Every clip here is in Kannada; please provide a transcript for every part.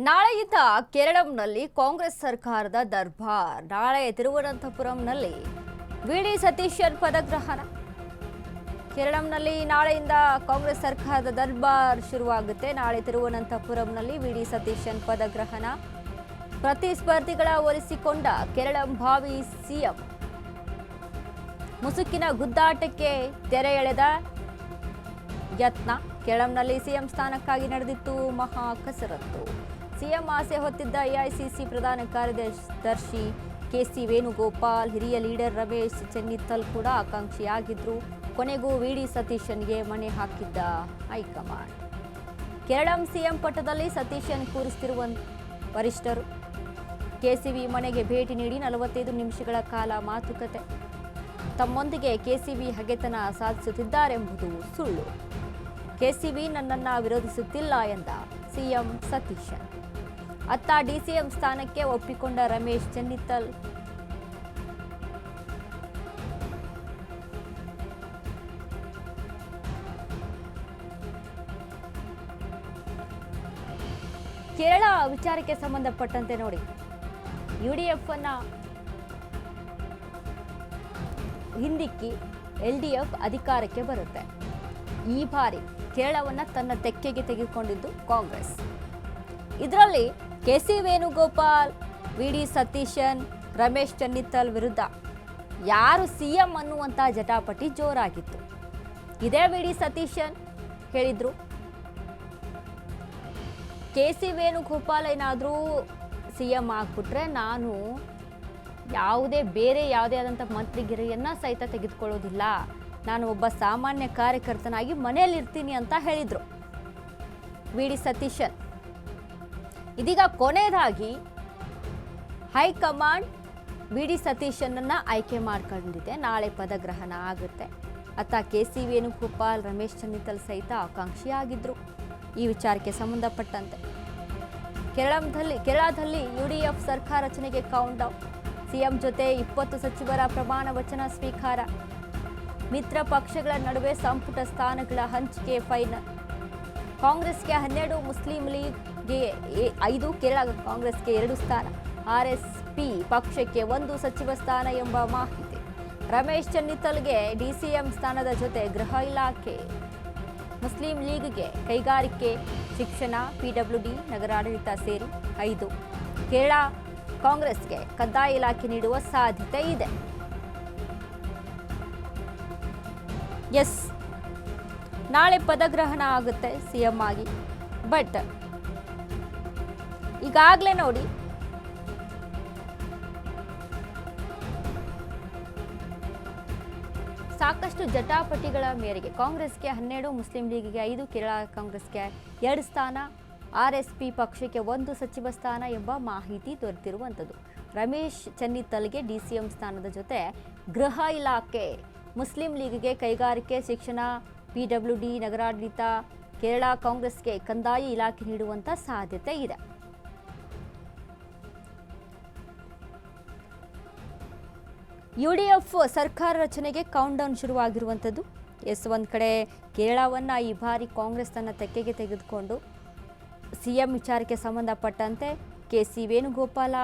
ನಾಳೆಯಿಂದ ಕೇರಳಂನಲ್ಲಿ ಕಾಂಗ್ರೆಸ್ ಸರ್ಕಾರದ ದರ್ಬಾರ್. ನಾಳೆ ತಿರುವನಂತಪುರಂನಲ್ಲಿ ವಿಡಿ ಸತೀಶನ್ ಪದಗ್ರಹಣ. ಕೇರಳಂನಲ್ಲಿ ನಾಳೆಯಿಂದ ಕಾಂಗ್ರೆಸ್ ಸರ್ಕಾರದ ದರ್ಬಾರ್ ಶುರುವಾಗುತ್ತೆ. ನಾಳೆ ತಿರುವನಂತಪುರಂನಲ್ಲಿ ವಿಡಿ ಸತೀಶನ್ ಪದಗ್ರಹಣ. ಪ್ರತಿಸ್ಪರ್ಧಿಗಳ ಒಲಿಸಿಕೊಂಡ ಕೇರಳಂ ಭಾವಿ ಸಿಎಂ. ಮುಸುಕಿನ ಗುದ್ದಾಟಕ್ಕೆ ತೆರೆ ಎಳೆದ ಯತ್ನ. ಕೇರಳಂನಲ್ಲಿ ಸಿಎಂ ಸ್ಥಾನಕ್ಕಾಗಿ ನಡೆದಿತ್ತು ಮಹಾ ಕಸರತ್ತು. ಸಿಎಂ ಆಸೆ ಹೊತ್ತಿದ್ದ ಎಐಸಿಸಿ ಪ್ರಧಾನ ಕಾರ್ಯದರ್ಶಿ ಕೆಸಿ ವೇಣುಗೋಪಾಲ್, ಹಿರಿಯ ಲೀಡರ್ ರಮೇಶ್ ಚೆನ್ನಿತ್ತಲ್ ಕೂಡ ಆಕಾಂಕ್ಷಿಯಾಗಿದ್ರು. ಕೊನೆಗೂ ವಿಡಿ ಸತೀಶನ್ಗೆ ಮಣೆ ಹಾಕಿದ್ದ ಹೈಕಮಾಂಡ್. ಕೇರಳಂ ಸಿಎಂ ಪಟ್ಟದಲ್ಲಿ ಸತೀಶನ್ ಕೂರಿಸುತ್ತಿರುವ ವರಿಷ್ಠರು. ಕೆಸಿವಿ ಮನೆಗೆ ಭೇಟಿ ನೀಡಿ 45 ನಿಮಿಷಗಳ ಕಾಲ ಮಾತುಕತೆ. ತಮ್ಮೊಂದಿಗೆ ಕೆಸಿವಿ ಹಗೆತನ ಸಾಧಿಸುತ್ತಿದ್ದಾರೆಂಬುದು ಸುಳ್ಳು. ಕೆಸಿವಿ ನನ್ನನ್ನು ವಿರೋಧಿಸುತ್ತಿಲ್ಲ ಎಂದ ಸಿಎಂ ಸತೀಶನ್. ಅತ್ತ ಡಿಸಿಎಂ ಸ್ಥಾನಕ್ಕೆ ಒಪ್ಪಿಕೊಂಡ ರಮೇಶ್ ಚೆನ್ನಿತ್ತಲ್. ಕೇರಳ ವಿಚಾರಕ್ಕೆ ಸಂಬಂಧಪಟ್ಟಂತೆ ನೋಡಿ, ಯುಡಿಎಫ್ ಅನ್ನ ಹಿಂದಿಕ್ಕಿ ಎಲ್ಡಿಎಫ್ ಅಧಿಕಾರಕ್ಕೆ ಬರುತ್ತೆ. ಈ ಬಾರಿ ಕೇರಳವನ್ನ ತನ್ನ ತೆಕ್ಕೆಗೆ ತೆಗೆದುಕೊಂಡಿದ್ದು ಕಾಂಗ್ರೆಸ್. ಇದರಲ್ಲಿ ಕೆಸಿ ವೇಣುಗೋಪಾಲ್, ವಿಡಿ ಸತೀಶನ್, ರಮೇಶ್ ಚೆನ್ನಿತ್ತಲ್ ವಿರುದ್ಧ ಯಾರು ಸಿಎಂ ಅನ್ನುವಂಥ ಜಟಾಪಟಿ ಜೋರಾಗಿತ್ತು. ಇದೇ ವಿಡಿ ಸತೀಶನ್ ಹೇಳಿದ್ರು, ಕೆಸಿ ವೇಣುಗೋಪಾಲ್ ಏನಾದರೂ ಸಿಎಂ ಆಗ್ಬಿಟ್ರೆ ನಾನು ಬೇರೆ ಯಾವುದೇ ಆದಂಥ ಮಂತ್ರಿಗಿರಿಯನ್ನ ಸಹಿತ ತೆಗೆದುಕೊಳ್ಳೋದಿಲ್ಲ, ನಾನು ಒಬ್ಬ ಸಾಮಾನ್ಯ ಕಾರ್ಯಕರ್ತನಾಗಿ ಮನೆಯಲ್ಲಿರ್ತೀನಿ ಅಂತ ಹೇಳಿದ್ರು ವಿಡಿ ಸತೀಶನ್. ಇದೀಗ ಕೊನೆಯದಾಗಿ ಹೈಕಮಾಂಡ್ ವಿಡಿ ಸತೀಶನ್ನ ಆಯ್ಕೆ ಮಾಡ್ಕೊಂಡಿದೆ. ನಾಳೆ ಪದಗ್ರಹಣ ಆಗುತ್ತೆ. ಅತ್ತ ಕೆಸಿ ವೇಣುಗೋಪಾಲ್, ರಮೇಶ್ ಚೆನ್ನಿತ್ತಲ್ ಸಹಿತ ಆಕಾಂಕ್ಷಿಯಾಗಿದ್ರು ಈ ವಿಚಾರಕ್ಕೆ ಸಂಬಂಧಪಟ್ಟಂತೆ. ಕೇರಳದಲ್ಲಿ ಯುಡಿಎಫ್ ಸರ್ಕಾರ ರಚನೆಗೆ ಕೌಂಟ್ ಡೌನ್. ಸಿಎಂ ಜೊತೆ 20 ಸಚಿವರ ಪ್ರಮಾಣ ವಚನ ಸ್ವೀಕಾರ. ಮಿತ್ರ ಪಕ್ಷಗಳ ನಡುವೆ ಸಂಪುಟ ಸ್ಥಾನಗಳ ಹಂಚಿಕೆ ಫೈನಲ್. ಕಾಂಗ್ರೆಸ್ಗೆ 12, ಮುಸ್ಲಿಂ ಲೀಗ್ಗೆ 5, ಕೇರಳ ಕಾಂಗ್ರೆಸ್ಗೆ 2 ಸ್ಥಾನ, ಆರ್ಎಸ್ಪಿ ಪಕ್ಷಕ್ಕೆ 1 ಸಚಿವ ಸ್ಥಾನ ಎಂಬ ಮಾಹಿತಿ. ರಮೇಶ್ ಚೆನ್ನಿತ್ತಲ್ಗೆ ಡಿಸಿಎಂ ಸ್ಥಾನದ ಜೊತೆ ಗೃಹ ಇಲಾಖೆ. ಮುಸ್ಲಿಂ ಲೀಗ್ಗೆ ಕೈಗಾರಿಕೆ, ಶಿಕ್ಷಣ, ಪಿಡಬ್ಲ್ಯೂಡಿ, ನಗರಾಡಳಿತ ಸೇರಿ 5. ಕೇರಳ ಕಾಂಗ್ರೆಸ್ಗೆ ಕಂದಾಯ ಇಲಾಖೆ ನೀಡುವ ಸಾಧ್ಯತೆ ಇದೆ. ಎಸ್, ನಾಳೆ ಪದಗ್ರಹಣ ಆಗುತ್ತೆ ಸಿಎಂ ಆಗಿ. ಬಟ್ ಈಗಾಗಲೇ ನೋಡಿ, ಸಾಕಷ್ಟು ಜಟಾಪಟಿಗಳ ಮೇರೆಗೆ ಕಾಂಗ್ರೆಸ್ಗೆ 12, ಮುಸ್ಲಿಂ ಲೀಗಿಗೆ 5, ಕೇರಳ ಕಾಂಗ್ರೆಸ್ಗೆ 2 ಸ್ಥಾನ, ಆರ್ಎಸ್ಪಿ ಪಕ್ಷಕ್ಕೆ 1 ಸಚಿವ ಸ್ಥಾನ ಎಂಬ ಮಾಹಿತಿ ದೊರೆತಿರುವಂಥದ್ದು. ರಮೇಶ್ ಚೆನ್ನಿತ್ತಲ್ಗೆ ಡಿಸಿಎಂ ಸ್ಥಾನದ ಜೊತೆ ಗೃಹ ಇಲಾಖೆ, ಮುಸ್ಲಿಂ ಲೀಗ್ಗೆ ಕೈಗಾರಿಕೆ, ಶಿಕ್ಷಣ, ಪಿಡಬ್ಲ್ಯೂಡಿ, ನಗರಾಡಳಿತ, ಕೇರಳ ಕಾಂಗ್ರೆಸ್ಗೆ ಕಂದಾಯ ಇಲಾಖೆ ನೀಡುವಂಥ ಸಾಧ್ಯತೆ ಇದೆ. ಯುಡಿಎಫ್ ಸರ್ಕಾರ ರಚನೆಗೆ ಕೌಂಟ್ ಡೌನ್ ಶುರುವಾಗಿರುವಂಥದ್ದು. ಒಂದ್ ಕಡೆ ಕೇರಳವನ್ನ ಈ ಬಾರಿ ಕಾಂಗ್ರೆಸ್ ತನ್ನ ತೆಕ್ಕೆಗೆ ತೆಗೆದುಕೊಂಡು ಸಿಎಂ ವಿಚಾರಕ್ಕೆ ಸಂಬಂಧಪಟ್ಟಂತೆ ಕೆಸಿ ವೇಣುಗೋಪಾಲ,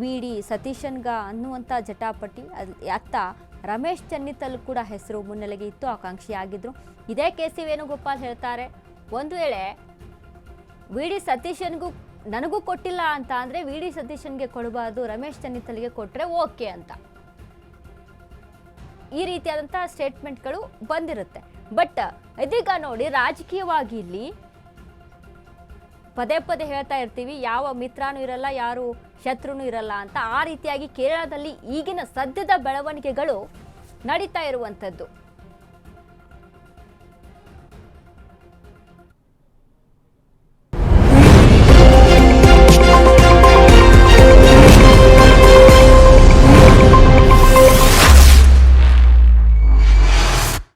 ವಿಡಿ ಸತೀಶನ್ಗ ಅನ್ನುವಂಥ ಜಟಾಪಟಿ. ಅತ್ತ ರಮೇಶ್ ಚೆನ್ನಿತ್ತಲ್ ಕೂಡ ಹೆಸರು ಮುನ್ನೆಲೆಗೆ ಇತ್ತು, ಆಕಾಂಕ್ಷಿಯಾಗಿದ್ರು. ಇದೇ ಕೆಸಿ ವೇಣುಗೋಪಾಲ್ ಹೇಳ್ತಾರೆ, ಒಂದು ವೇಳೆ ವಿಡಿ ಸತೀಶನ್ಗೂ ನನಗೂ ಕೊಟ್ಟಿಲ್ಲ ಅಂತ ಅಂದರೆ ವಿಡಿ ಸತೀಶನ್ಗೆ ಕೊಡಬಾರ್ದು, ರಮೇಶ್ ಚೆನ್ನಿತ್ತಲ್ಗೆ ಕೊಟ್ಟರೆ ಓಕೆ ಅಂತ. ಈ ರೀತಿಯಾದಂಥ ಸ್ಟೇಟ್ಮೆಂಟ್ಗಳು ಬಂದಿರುತ್ತೆ. ಬಟ್ ಇದೀಗ ನೋಡಿ, ರಾಜಕೀಯವಾಗಿ ಇಲ್ಲಿ ಪದೇ ಪದೇ ಹೇಳ್ತಾ ಇರ್ತೀವಿ, ಯಾವ ಮಿತ್ರನೂ ಇರಲ್ಲ, ಯಾರು ಶತ್ರುನೂ ಇರಲ್ಲ ಅಂತ. ಆ ರೀತಿಯಾಗಿ ಕೇರಳದಲ್ಲಿ ಈಗಿನ ಸದ್ಯದ ಬೆಳವಣಿಗೆಗಳು ನಡೀತಾ ಇರುವಂಥದ್ದು.